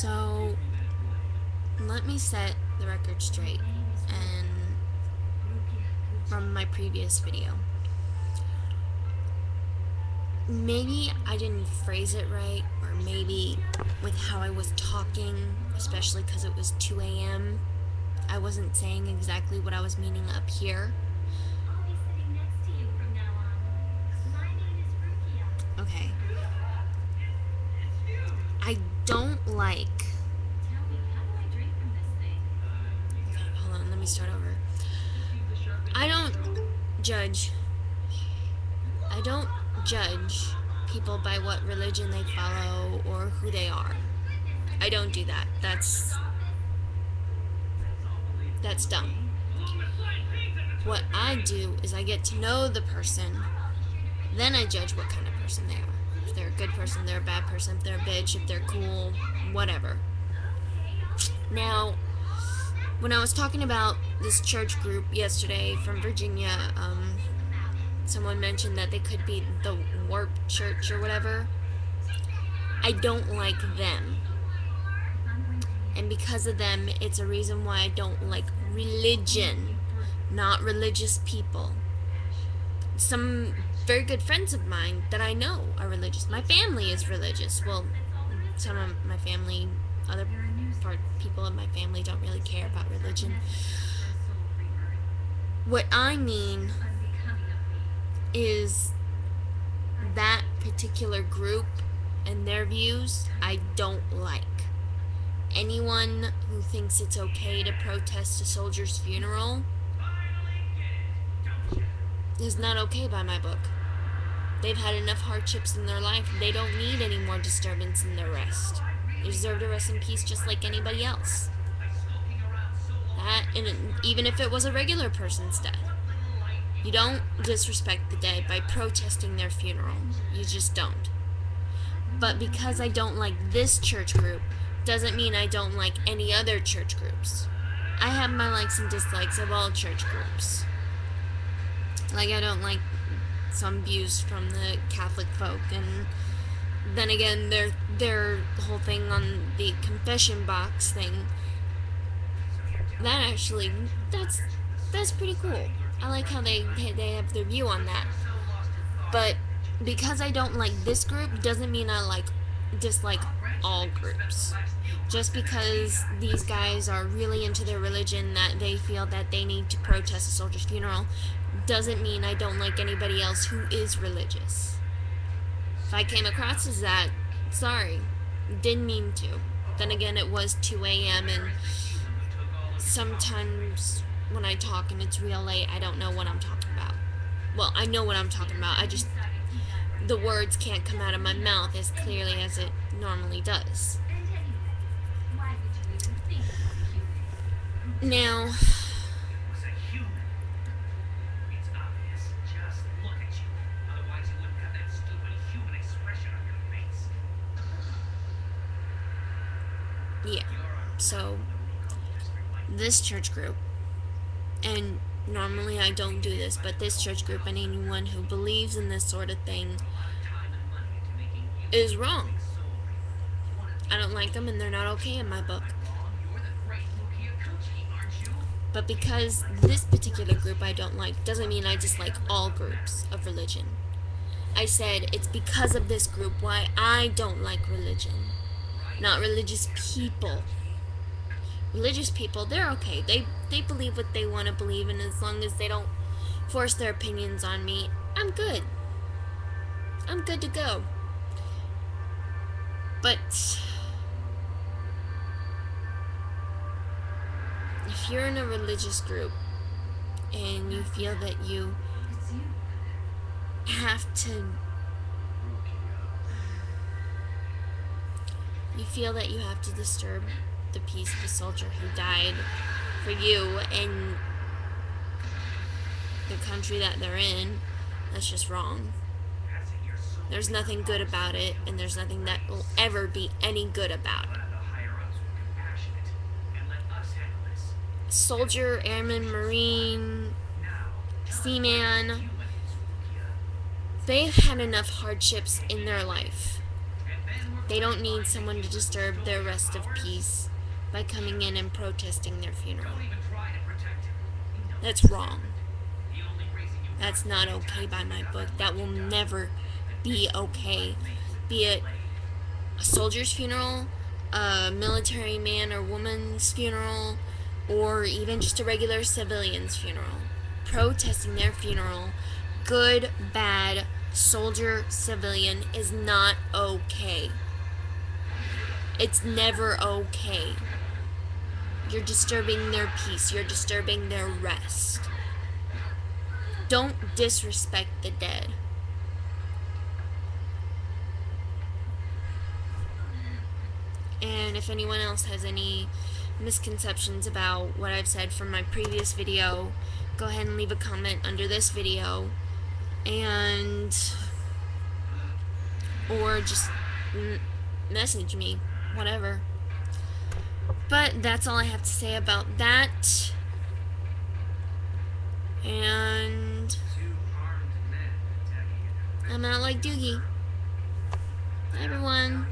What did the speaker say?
So, let me set the record straight, and from my previous video. Maybe I didn't phrase it right, or maybe with how I was talking, especially because it was 2 a.m., I wasn't saying exactly what I was meaning up here. Okay. I don't like... Okay, hold on, let me start over. I don't judge people by what religion they follow or who they are. I don't do that. That's dumb. What I do is I get to know the person, then I judge what kind of person they are. If they're a good person, they're a bad person, if they're a bitch, if they're cool, whatever. Now, when I was talking about this church group yesterday from Virginia, someone mentioned that they could be the Warp Church or whatever. I don't like them. And because of them, it's a reason why I don't like religion, not religious people. Some very good friends of mine that I know are religious. My family is religious. Well, some of my family, other people of my family don't really care about religion. What I mean is that particular group and their views I don't like. Anyone who thinks it's okay to protest a soldier's funeral is not okay by my book. They've had enough hardships in their life. They don't need any more disturbance in their rest. They deserve to rest in peace just like anybody else. That, and even if it was a regular person's death. You don't disrespect the dead by protesting their funeral. You just don't. But because I don't like this church group, doesn't mean I don't like any other church groups. I have my likes and dislikes of all church groups. Like, I don't like some views from the Catholic folk, and then again, their whole thing on the confession box thing, that actually, that's pretty cool. I like how they have their view on that. But because I don't like this group doesn't mean I dislike all groups. Just because these guys are really into their religion that they feel that they need to protest a soldier's funeral doesn't mean I don't like anybody else who is religious. If I came across as that, sorry, didn't mean to. Then again, it was 2 a.m. and sometimes when I talk and it's real late, I don't know what I'm talking about. Well, I know what I'm talking about, the words can't come out of my mouth as clearly as it normally does. Now, yeah, so this church group, and normally I don't do this, but this church group and anyone who believes in this sort of thing is wrong. I don't like them and they're not okay in my book. But because this particular group I don't like doesn't mean I dislike all groups of religion. I said it's because of this group why I don't like religion, not religious people. Religious people, they're okay. They believe what they want to believe, and as long as they don't force their opinions on me, I'm good. I'm good to go. But if you're in a religious group and you feel that you have to disturb the peace of a soldier who died for you and the country that they're in, that's just wrong. There's nothing good about it, and there's nothing that will ever be any good about it. Soldier, airman, marine, seaman, they've had enough hardships in their life. They don't need someone to disturb their rest of peace by coming in and protesting their funeral. That's wrong. That's not okay by my book. That will never be okay. Be it a soldier's funeral, a military man or woman's funeral, or even just a regular civilian's funeral. Protesting their funeral, good, bad, soldier, civilian, is not okay. It's never okay. You're disturbing their peace. You're disturbing their rest. Don't disrespect the dead. And if anyone else has any misconceptions about what I've said from my previous video, go ahead and leave a comment under this video, and or just message me, whatever. But that's all I have to say about that. And I'm out like Doogie. Bye, everyone.